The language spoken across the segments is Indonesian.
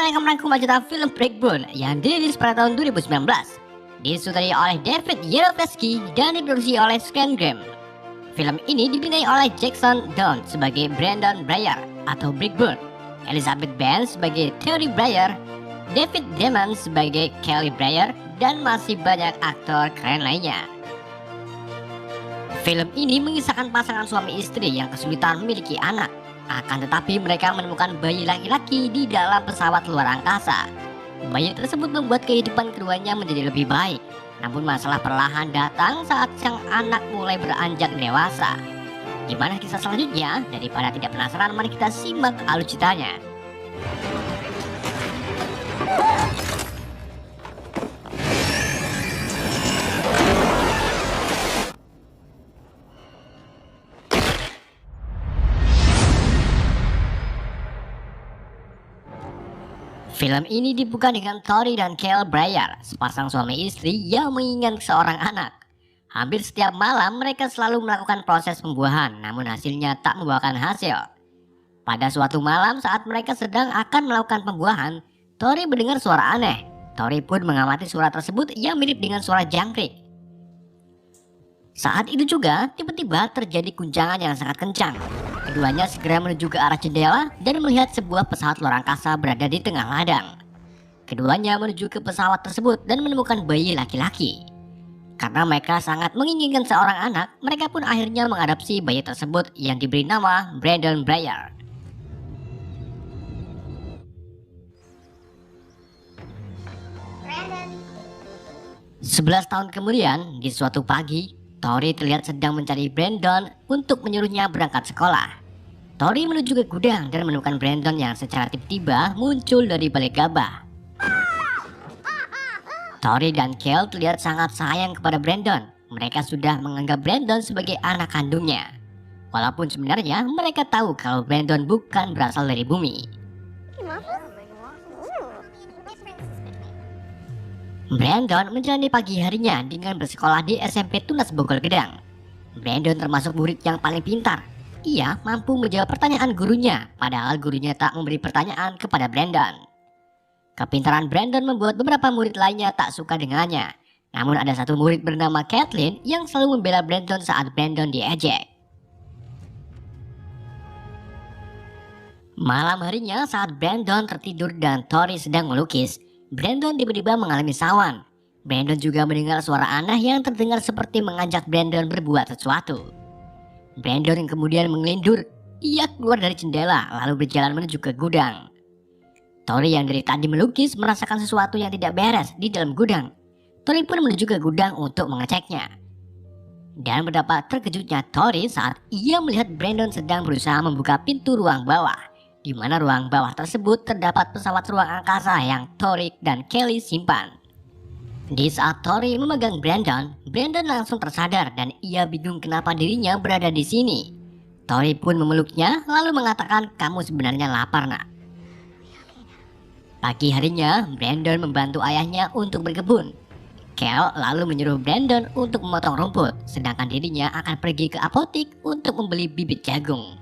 Kita akan merangkum cerita film Breakbone yang dirilis pada tahun 2019, disutradari oleh David Yanofsky dan diproduksi oleh Scangram. Film ini dibinai oleh Jackson Dunn sebagai Brandon Breyer atau Breakbone, Elizabeth Banks sebagai Theory Breyer, David Damon sebagai Kelly Breyer, dan masih banyak aktor keren lainnya. Film ini mengisahkan pasangan suami istri yang kesulitan memiliki anak. Akan tetapi mereka menemukan bayi laki-laki di dalam pesawat luar angkasa. Bayi tersebut membuat kehidupan keduanya menjadi lebih baik. Namun masalah perlahan datang saat sang anak mulai beranjak dewasa. Gimana kisah selanjutnya? Daripada tidak penasaran, mari kita simak alur ceritanya. Film ini dibuka dengan Tori dan Kelly Breyer, sepasang suami istri yang menginginkan seorang anak. Hampir setiap malam mereka selalu melakukan proses pembuahan, namun hasilnya tak membuahkan hasil. Pada suatu malam saat mereka sedang akan melakukan pembuahan, Tori mendengar suara aneh. Tori pun mengamati suara tersebut yang mirip dengan suara jangkrik. Saat itu juga, tiba-tiba terjadi guncangan yang sangat kencang. Keduanya segera menuju ke arah jendela dan melihat sebuah pesawat luar angkasa berada di tengah ladang. Keduanya menuju ke pesawat tersebut dan menemukan bayi laki-laki. Karena mereka sangat menginginkan seorang anak, mereka pun akhirnya mengadopsi bayi tersebut yang diberi nama Brandon Breyer. Brandon. 11 tahun kemudian, di suatu pagi, Tori terlihat sedang mencari Brandon untuk menyuruhnya berangkat sekolah. Tori menuju ke gudang dan menemukan Brandon yang secara tiba-tiba muncul dari balik gabah. Tori dan Kel terlihat sangat sayang kepada Brandon. Mereka sudah menganggap Brandon sebagai anak kandungnya. Walaupun sebenarnya mereka tahu kalau Brandon bukan berasal dari bumi. Brandon menjalani pagi harinya dengan bersekolah di SMP Tunas Bogor Gedang. Brandon termasuk murid yang paling pintar. Ia mampu menjawab pertanyaan gurunya, padahal gurunya tak memberi pertanyaan kepada Brandon. Kepintaran Brandon membuat beberapa murid lainnya tak suka dengannya. Namun ada satu murid bernama Kathleen yang selalu membela Brandon saat Brandon diejek. Malam harinya saat Brandon tertidur dan Tori sedang melukis, Brandon tiba-tiba mengalami sawan. Brandon juga mendengar suara aneh yang terdengar seperti mengajak Brandon berbuat sesuatu. Brandon yang kemudian mengelindur. Ia keluar dari jendela lalu berjalan menuju ke gudang. Tori yang dari tadi melukis merasakan sesuatu yang tidak beres di dalam gudang. Tori pun menuju ke gudang untuk mengeceknya. Dan betapa terkejutnya Tori saat ia melihat Brandon sedang berusaha membuka pintu ruang bawah, di mana ruang bawah tersebut terdapat pesawat ruang angkasa yang Tori dan Kelly simpan. Di saat Tori memegang Brandon, Brandon langsung tersadar dan ia bingung kenapa dirinya berada di sini. Tori pun memeluknya lalu mengatakan, "Kamu sebenarnya lapar, nak." Pagi harinya, Brandon membantu ayahnya untuk berkebun. Kel lalu menyuruh Brandon untuk memotong rumput, sedangkan dirinya akan pergi ke apotik untuk membeli bibit jagung.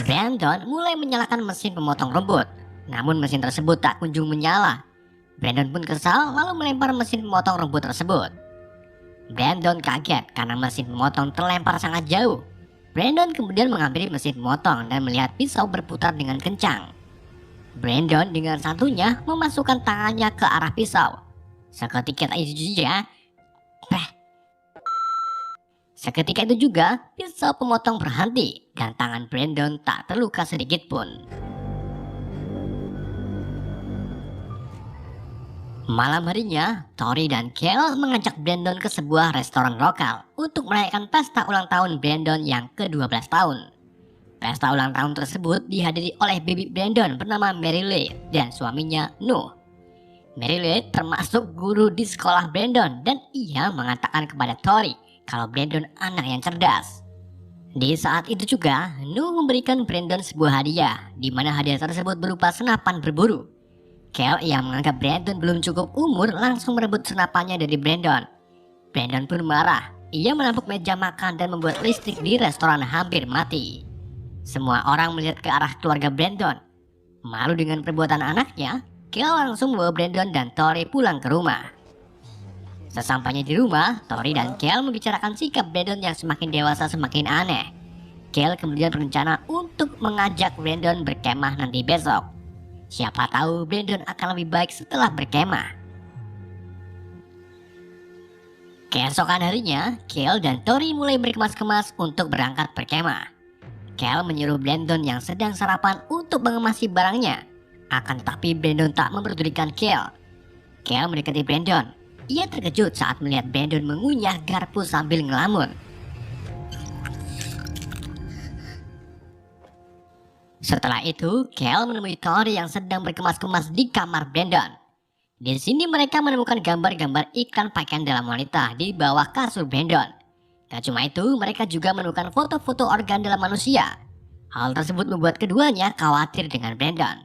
Brandon mulai menyalakan mesin pemotong rumput, namun mesin tersebut tak kunjung menyala. Brandon pun kesal lalu melempar mesin pemotong rumput tersebut. Brandon kaget karena mesin pemotong terlempar sangat jauh. Brandon kemudian mengambil mesin pemotong dan melihat pisau berputar dengan kencang. Brandon dengan santunya memasukkan tangannya ke arah pisau. Seketika itu juga, pisau pemotong berhenti dan tangan Brandon tak terluka sedikit pun. Malam harinya, Tori dan Kel mengajak Brandon ke sebuah restoran lokal untuk merayakan pesta ulang tahun Brandon yang ke-12 tahun. Pesta ulang tahun tersebut dihadiri oleh baby Brandon bernama Mary Lee dan suaminya Nuh. Mary Lee termasuk guru di sekolah Brandon dan ia mengatakan kepada Tori kalau Brandon anak yang cerdas. Di saat itu juga, Nuh memberikan Brandon sebuah hadiah, di mana hadiah tersebut berupa senapan berburu. Kel yang menganggap Brandon belum cukup umur langsung merebut senapannya dari Brandon. Brandon pun marah. Ia menampuk meja makan dan membuat listrik di restoran hampir mati. Semua orang melihat ke arah keluarga Brandon. Malu dengan perbuatan anaknya, Kel langsung membawa Brandon dan Tori pulang ke rumah. Sesampainya di rumah, Tori dan Kel membicarakan sikap Brandon yang semakin dewasa semakin aneh. Kel kemudian berencana untuk mengajak Brandon berkemah nanti besok. Siapa tahu Brandon akan lebih baik setelah berkemah. Keesokan harinya, Kel dan Tori mulai berkemas-kemas untuk berangkat berkemah. Kel menyuruh Brandon yang sedang sarapan untuk mengemasi barangnya. Akan tetapi Brandon tak memperdulikan Kel. Kel mendekati Brandon. Ia terkejut saat melihat Brandon mengunyah garpu sambil ngelamun. Setelah itu, Kel menemui Tori yang sedang berkemas-kemas di kamar Brandon. Di sini mereka menemukan gambar-gambar iklan pakaian dalam wanita di bawah kasur Brandon. Tak cuma itu, mereka juga menemukan foto-foto organ dalam manusia. Hal tersebut membuat keduanya khawatir dengan Brandon.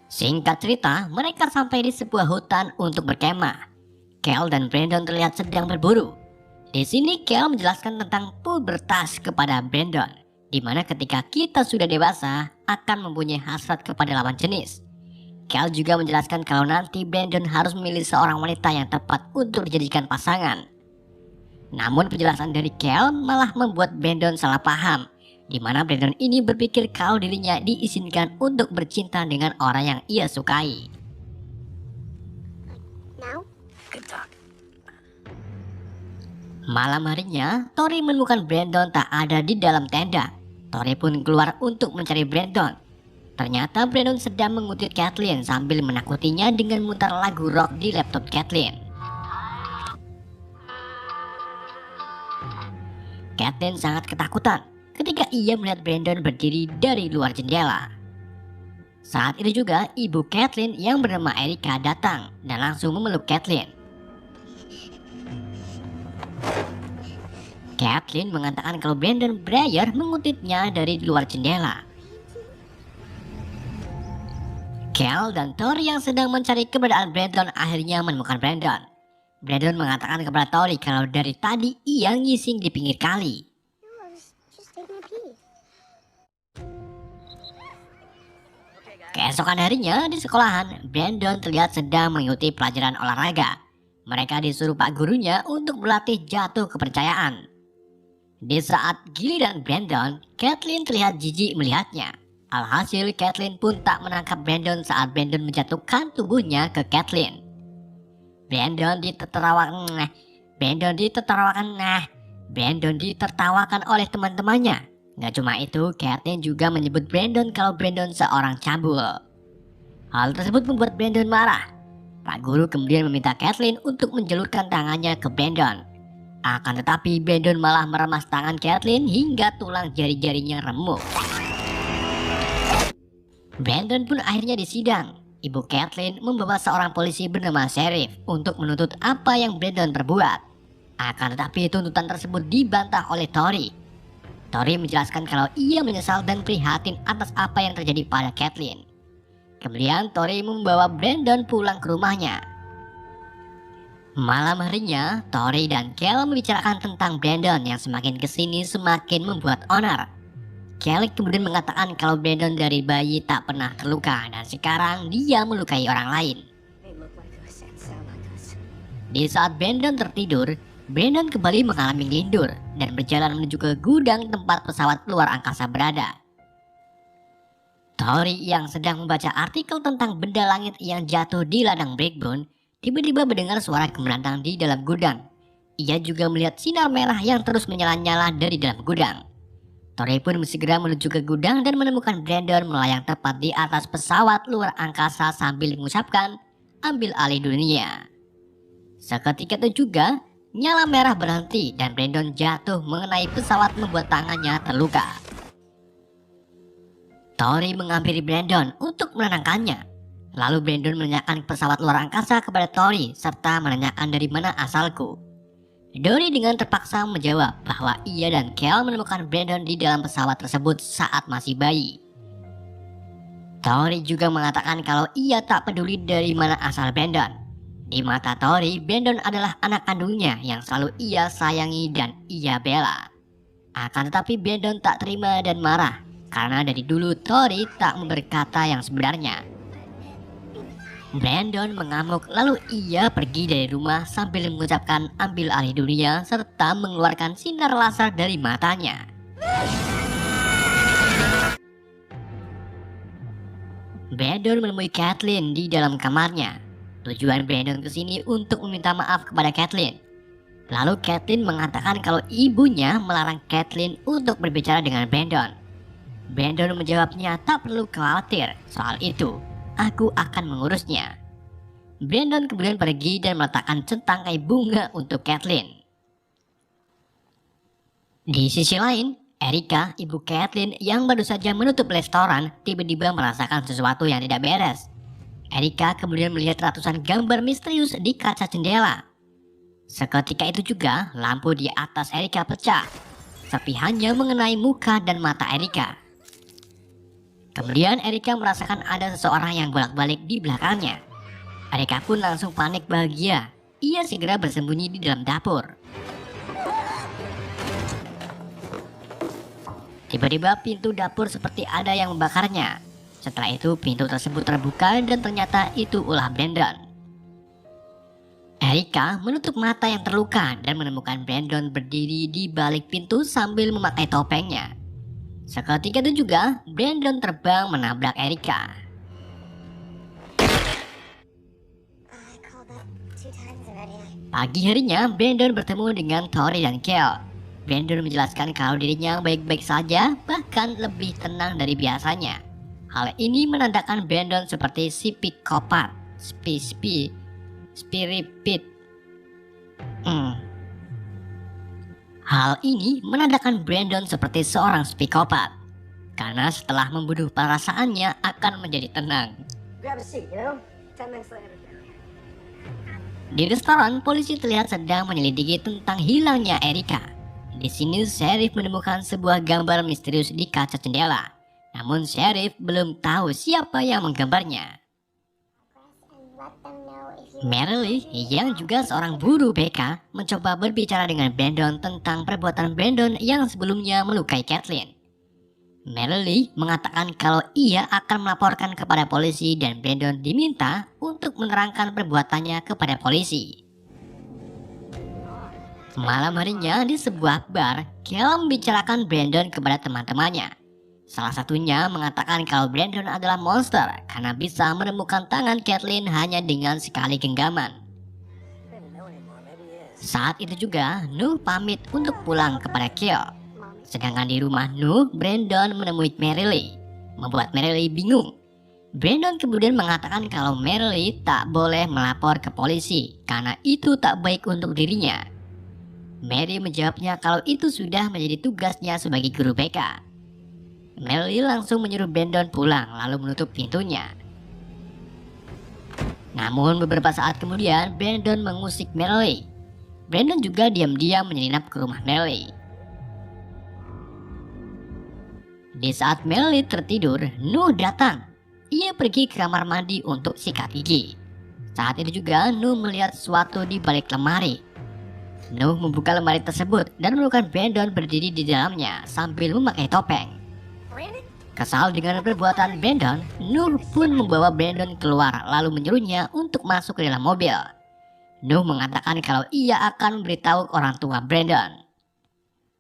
Singkat cerita, mereka sampai di sebuah hutan untuk berkemah. Kel dan Brandon terlihat sedang berburu. Di sini Kel menjelaskan tentang pubertas kepada Brandon, di mana ketika kita sudah dewasa akan mempunyai hasrat kepada lawan jenis. Kel juga menjelaskan kalau nanti Brandon harus memilih seorang wanita yang tepat untuk dijadikan pasangan. Namun penjelasan dari Kel malah membuat Brandon salah paham, di mana Brandon ini berpikir kalau dirinya diizinkan untuk bercinta dengan orang yang ia sukai. Malam harinya, Tori menemukan Brandon tak ada di dalam tenda. Tori pun keluar untuk mencari Brandon. Ternyata Brandon sedang mengutip Kathleen sambil menakutinya dengan memutar lagu rock di laptop Kathleen. Kathleen sangat ketakutan ketika ia melihat Brandon berdiri dari luar jendela. Saat itu juga ibu Kathleen yang bernama Erika datang dan langsung memeluk Kathleen. Kathleen mengatakan kalau Brandon Breyer mengutipnya dari luar jendela. Kel dan Tori yang sedang mencari keberadaan Brandon akhirnya menemukan Brandon. Brandon mengatakan kepada Tori kalau dari tadi ia ngising di pinggir kali. Keesokan harinya di sekolahan, Brandon terlihat sedang mengikuti pelajaran olahraga. Mereka disuruh pak gurunya untuk berlatih jatuh kepercayaan. Di saat giliran Brandon, Kathleen terlihat jijik melihatnya. Alhasil Kathleen pun tak menangkap Brandon saat Brandon menjatuhkan tubuhnya ke Kathleen. Brandon ditertawakan oleh teman-temannya. Gak cuma itu, Kathleen juga menyebut Brandon kalau Brandon seorang cabul. Hal tersebut membuat Brandon marah. Pak guru kemudian meminta Kathleen untuk menjulurkan tangannya ke Brandon. Akan tetapi Brandon malah meremas tangan Kathleen hingga tulang jari-jarinya remuk. Brandon pun akhirnya disidang. Ibu Kathleen membawa seorang polisi bernama Sheriff untuk menuntut apa yang Brandon perbuat. Akan tetapi tuntutan tersebut dibantah oleh Tori. Tori menjelaskan kalau ia menyesal dan prihatin atas apa yang terjadi pada Kathleen. Kemudian Tori membawa Brandon pulang ke rumahnya. Malam harinya, Tori dan Kel membicarakan tentang Brandon yang semakin kesini semakin membuat onar. Kel kemudian mengatakan kalau Brandon dari bayi tak pernah terluka dan sekarang dia melukai orang lain. Di saat Brandon tertidur, Brandon kembali mengalami lindur dan berjalan menuju ke gudang tempat pesawat luar angkasa berada. Tori yang sedang membaca artikel tentang benda langit yang jatuh di ladang Breakbone tiba-tiba mendengar suara gemelantan di dalam gudang. Ia juga melihat sinar merah yang terus menyala-nyala dari dalam gudang. Tori pun segera menuju ke gudang dan menemukan Brandon melayang tepat di atas pesawat luar angkasa sambil mengucapkan, "Ambil alih dunia." Seketika itu juga, nyala merah berhenti dan Brandon jatuh mengenai pesawat membuat tangannya terluka. Tori menghampiri Brandon untuk menenangkannya. Lalu Brandon menanyakan pesawat luar angkasa kepada Tori serta menanyakan dari mana asalku. Tori dengan terpaksa menjawab bahwa ia dan Kel menemukan Brandon di dalam pesawat tersebut saat masih bayi. Tori juga mengatakan kalau ia tak peduli dari mana asal Brandon. Di mata Tori, Brandon adalah anak kandungnya yang selalu ia sayangi dan ia bela. Akan tetapi Brandon tak terima dan marah karena dari dulu Tori tak berkata yang sebenarnya. Brandon mengamuk lalu ia pergi dari rumah sambil mengucapkan ambil alih dunia serta mengeluarkan sinar laser dari matanya. Brandon menemui Kathleen di dalam kamarnya. Tujuan Brandon kesini untuk meminta maaf kepada Kathleen. Lalu Kathleen mengatakan kalau ibunya melarang Kathleen untuk berbicara dengan Brandon. Brandon menjawabnya tak perlu khawatir soal itu, aku akan mengurusnya. Brandon kemudian pergi dan meletakkan centangkai bunga untuk Kathleen. Di sisi lain, Erika, ibu Kathleen yang baru saja menutup restoran, tiba-tiba merasakan sesuatu yang tidak beres. Erika kemudian melihat ratusan gambar misterius di kaca jendela. Seketika itu juga, lampu di atas Erika pecah, tapi hanya mengenai muka dan mata Erika. Kemudian Erika merasakan ada seseorang yang bolak-balik di belakangnya. Erika pun langsung panik bahagia. Ia segera bersembunyi di dalam dapur. Tiba-tiba pintu dapur seperti ada yang membakarnya. Setelah itu pintu tersebut terbuka dan ternyata itu ulah Brandon. Erika menutup mata yang terluka dan menemukan Brandon berdiri di balik pintu sambil memakai topengnya. Seketika itu juga Brandon terbang menabrak Erika. Pagi harinya Brandon bertemu dengan Tori dan Kel. Brandon menjelaskan kalau dirinya baik-baik saja, bahkan lebih tenang dari biasanya. Hal ini menandakan Brandon seperti psikopat, spiripit. Hal ini menandakan Brandon seperti seorang psikopat, karena setelah membunuh perasaannya akan menjadi tenang. Di restoran, polisi terlihat sedang menyelidiki tentang hilangnya Erika. Di sini, Sheriff menemukan sebuah gambar misterius di kaca jendela. Namun, Sheriff belum tahu siapa yang menggambarnya. Merrilee, yang juga seorang buruh BK, mencoba berbicara dengan Brandon tentang perbuatan Brandon yang sebelumnya melukai Kathleen. Merrilee mengatakan kalau ia akan melaporkan kepada polisi dan Brandon diminta untuk menerangkan perbuatannya kepada polisi. Malam harinya di sebuah bar, Kel membicarakan Brandon kepada teman-temannya. Salah satunya mengatakan kalau Brandon adalah monster karena bisa menemukan tangan Kathleen hanya dengan sekali genggaman. Saat itu juga, Nuh pamit untuk pulang kepada Kel. Sedangkan di rumah Nuh, Brandon menemui Merrilee, membuat Merrilee bingung. Brandon kemudian mengatakan kalau Merrilee tak boleh melapor ke polisi karena itu tak baik untuk dirinya. Mary menjawabnya kalau itu sudah menjadi tugasnya sebagai guru BK. Merrilee langsung menyuruh Brandon pulang lalu menutup pintunya. Namun beberapa saat kemudian Brandon mengusik Merrilee. Brandon juga diam-diam menyelinap ke rumah Merrilee. Di saat Merrilee tertidur, Nuh datang. Ia pergi ke kamar mandi untuk sikat gigi. Saat itu juga Nuh melihat sesuatu di balik lemari. Nuh membuka lemari tersebut dan menemukan Brandon berdiri di dalamnya sambil memakai topeng. Kesal dengan perbuatan Brandon, Nuh pun membawa Brandon keluar lalu menyuruhnya untuk masuk ke dalam mobil. Nuh mengatakan kalau ia akan memberitahu orang tua Brandon.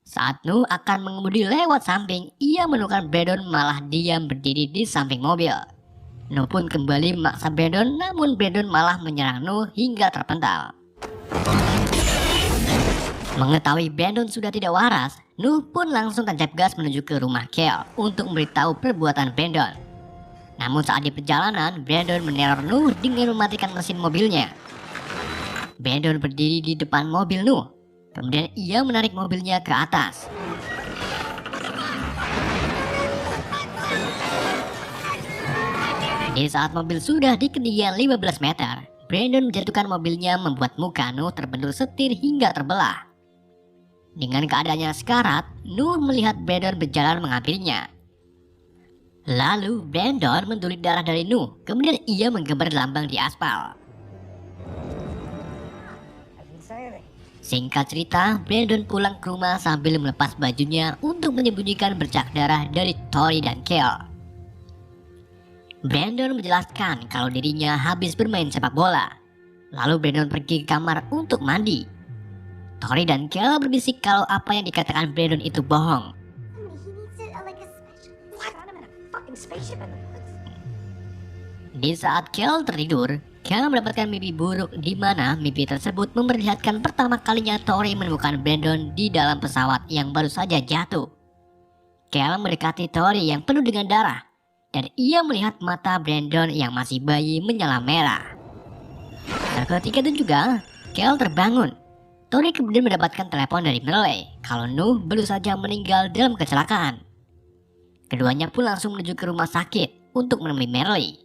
Saat Nuh akan mengemudi lewat samping, ia menemukan Brandon malah diam berdiri di samping mobil. Nuh pun kembali memaksa Brandon, namun Brandon malah menyerang Nuh hingga terpental. Mengetahui Brandon sudah tidak waras, Nuh pun langsung tancap gas menuju ke rumah Kel untuk memberitahu perbuatan Brandon. Namun saat di perjalanan, Brandon meneror Nuh dengan mematikan mesin mobilnya. Brandon berdiri di depan mobil Nuh, kemudian ia menarik mobilnya ke atas. Di saat mobil sudah di ketinggian 15 meter, Brandon menjatuhkan mobilnya membuat muka Nuh terbentur setir hingga terbelah. Dengan keadaannya sekarat, Nuh melihat Brandon berjalan menghampirinya. Lalu Brandon mendulik darah dari Nuh, kemudian ia menggambar lambang di aspal. Singkat cerita, Brandon pulang ke rumah sambil melepas bajunya untuk menyembunyikan bercak darah dari Tori dan Kel. Brandon menjelaskan kalau dirinya habis bermain sepak bola. Lalu Brandon pergi ke kamar untuk mandi. Tori dan Kel berbisik kalau apa yang dikatakan Brandon itu bohong. Di saat Kel tertidur, Kel mendapatkan mimpi buruk di mana mimpi tersebut memperlihatkan pertama kalinya Tori menemukan Brandon di dalam pesawat yang baru saja jatuh. Kel mendekati Tori yang penuh dengan darah, dan ia melihat mata Brandon yang masih bayi menyala merah. Ketika itu juga, Kel terbangun. Tori kemudian mendapatkan telepon dari Merle kalau Nuh baru saja meninggal dalam kecelakaan. Keduanya pun langsung menuju ke rumah sakit untuk menemui Merle.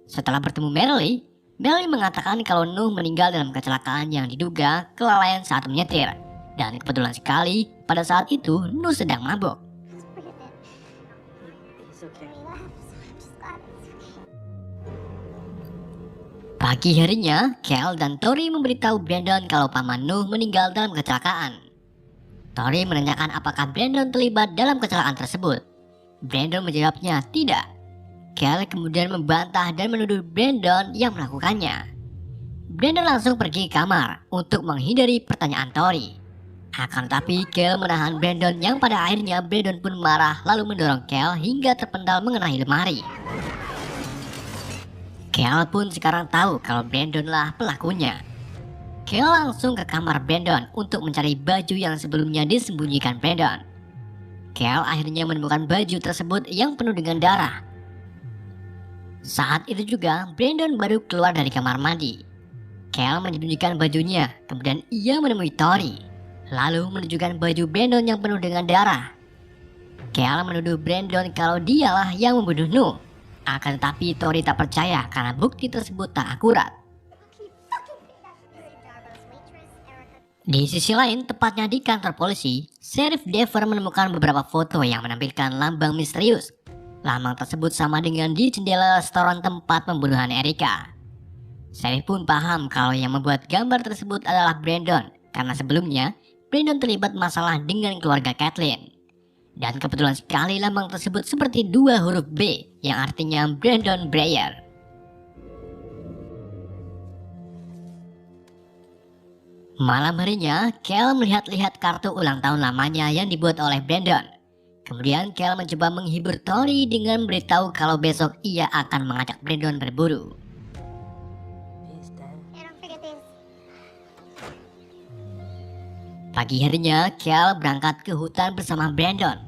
Setelah bertemu Merle, Merle mengatakan kalau Nuh meninggal dalam kecelakaan yang diduga kelalaian saat menyetir. Dan kebetulan sekali, pada saat itu Nuh sedang mabuk. Pagi harinya, Kel dan Tori memberitahu Brandon kalau paman Nuh meninggal dalam kecelakaan. Tori menanyakan apakah Brandon terlibat dalam kecelakaan tersebut. Brandon menjawabnya tidak. Kel kemudian membantah dan menuduh Brandon yang melakukannya. Brandon langsung pergi ke kamar untuk menghindari pertanyaan Tori. Akan tetapi Kel menahan Brandon yang pada akhirnya Brandon pun marah lalu mendorong Kel hingga terpendal mengenai lemari. Kel pun sekarang tahu kalau Brandon lah pelakunya. Kel langsung ke kamar Brandon untuk mencari baju yang sebelumnya disembunyikan Brandon. Kel akhirnya menemukan baju tersebut yang penuh dengan darah. Saat itu juga Brandon baru keluar dari kamar mandi. Kel menyembunyikan bajunya, kemudian ia menemui Tori, lalu menunjukkan baju Brandon yang penuh dengan darah. Kel menuduh Brandon kalau dialah yang membunuh Nuh. Akan tetapi Tori tak percaya karena bukti tersebut tak akurat. Di sisi lain, tepatnya di kantor polisi, Sheriff Dever menemukan beberapa foto yang menampilkan lambang misterius. Lambang tersebut sama dengan di jendela restoran tempat pembunuhan Erika. Sheriff pun paham kalau yang membuat gambar tersebut adalah Brandon, karena sebelumnya Brandon terlibat masalah dengan keluarga Kathleen. Dan kebetulan sekali lambang tersebut seperti dua huruf B yang artinya Brandon Breyer. Malam harinya, Kel melihat-lihat kartu ulang tahun lamanya yang dibuat oleh Brandon. Kemudian Kel mencoba menghibur Tori dengan memberitahu kalau besok ia akan mengajak Brandon berburu. Pagi harinya, Kel berangkat ke hutan bersama Brandon.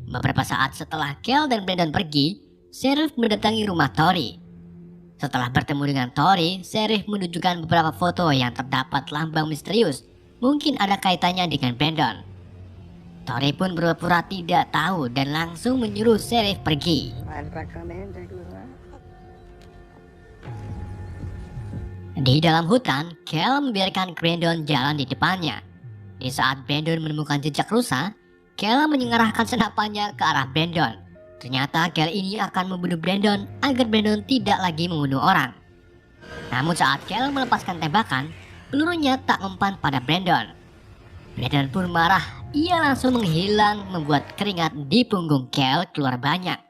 Beberapa saat setelah Kel dan Brandon pergi, Sheriff mendatangi rumah Tori. Setelah bertemu dengan Tori, Sheriff menunjukkan beberapa foto yang terdapat lambang misterius. Mungkin ada kaitannya dengan Brandon. Tori pun berpura-pura tidak tahu dan langsung menyuruh Sheriff pergi. Di dalam hutan, Kel membiarkan Brandon jalan di depannya. Di saat Brandon menemukan jejak rusa, Kel menyengarahkan senapannya ke arah Brandon. Ternyata Kel ini akan membunuh Brandon agar Brandon tidak lagi membunuh orang. Namun saat Kel melepaskan tembakan, pelurunya tak mempan pada Brandon. Brandon pun marah, ia langsung menghilang membuat keringat di punggung Kel keluar banyak.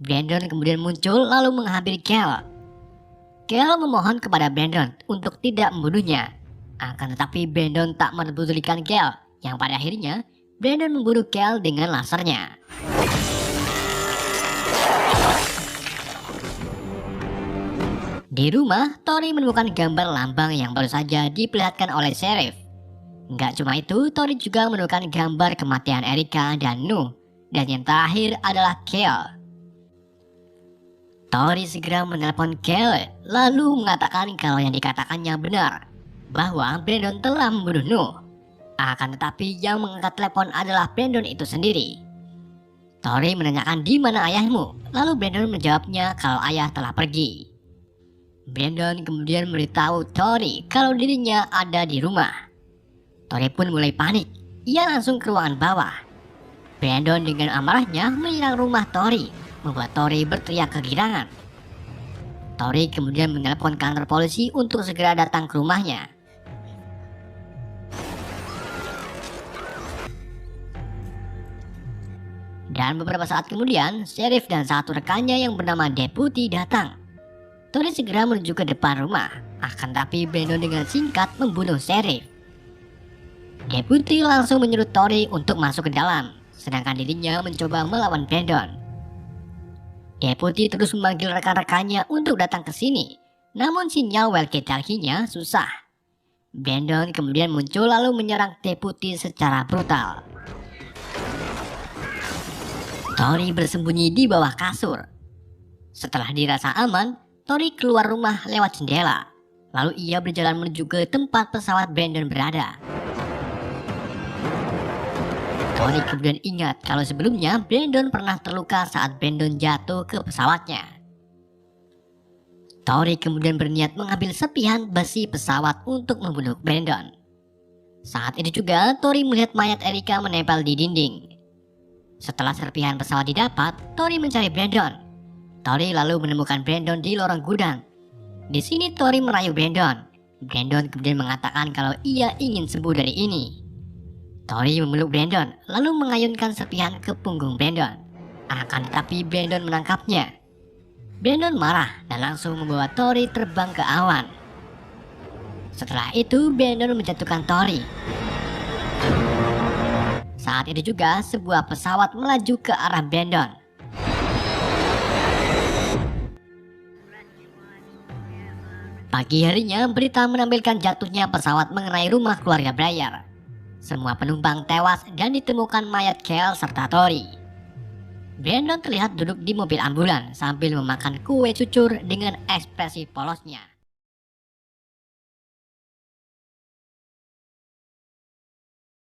Brandon kemudian muncul lalu menghampiri Kel. Kel memohon kepada Brandon untuk tidak membunuhnya. Akan tetapi Brandon tak mempedulikan Kel, yang pada akhirnya Brandon membunuh Kel dengan lasernya. Di rumah, Tori menemukan gambar lambang yang baru saja diperlihatkan oleh Sheriff. Nggak cuma itu, Tori juga menemukan gambar kematian Erika dan Nuh, dan yang terakhir adalah Kel. Tori segera menelpon Kel, lalu mengatakan kalau yang dikatakannya benar, bahwa Brandon telah membunuh Nuh. Akan tetapi yang mengangkat telepon adalah Brandon itu sendiri. Tori menanyakan di mana ayahmu, lalu Brandon menjawabnya kalau ayah telah pergi. Brandon kemudian memberitahu Tori kalau dirinya ada di rumah. Tori pun mulai panik, ia langsung ke ruangan bawah. Brandon dengan amarahnya menyerang rumah Tori, membuat Tori berteriak kegirangan. Tori kemudian menelpon kantor polisi untuk segera datang ke rumahnya. Dan beberapa saat kemudian, sheriff dan satu rekannya yang bernama Deputy datang. Tori segera menuju ke depan rumah, akan tapi Brandon dengan singkat membunuh sheriff. Deputy langsung menyuruh Tori untuk masuk ke dalam, sedangkan dirinya mencoba melawan Brandon. Deputy terus memanggil rekan-rekannya untuk datang ke sini, namun sinyal walkie-talkie-nya susah. Brandon kemudian muncul lalu menyerang Deputy secara brutal. Tori bersembunyi di bawah kasur. Setelah dirasa aman, Tori keluar rumah lewat jendela. Lalu ia berjalan menuju ke tempat pesawat Brandon berada. Tori kemudian ingat kalau sebelumnya Brandon pernah terluka saat Brandon jatuh ke pesawatnya. Tori kemudian berniat mengambil serpihan besi pesawat untuk membunuh Brandon. Saat itu juga Tori melihat mayat Erika menempel di dinding. Setelah serpihan pesawat didapat, Tori mencari Brandon. Tori lalu menemukan Brandon di lorong gudang. Di sini Tori merayu Brandon. Brandon kemudian mengatakan kalau ia ingin sembuh dari ini. Tori memeluk Brandon, lalu mengayunkan serpihan ke punggung Brandon. Akan tetapi Brandon menangkapnya. Brandon marah dan langsung membawa Tori terbang ke awan. Setelah itu Brandon menjatuhkan Tori. Saat itu juga sebuah pesawat melaju ke arah Brandon. Pagi harinya berita menampilkan jatuhnya pesawat mengenai rumah keluarga Breyer. Semua penumpang tewas dan ditemukan mayat Kel serta Tori. Brandon terlihat duduk di mobil ambulan sambil memakan kue cucur dengan ekspresi polosnya.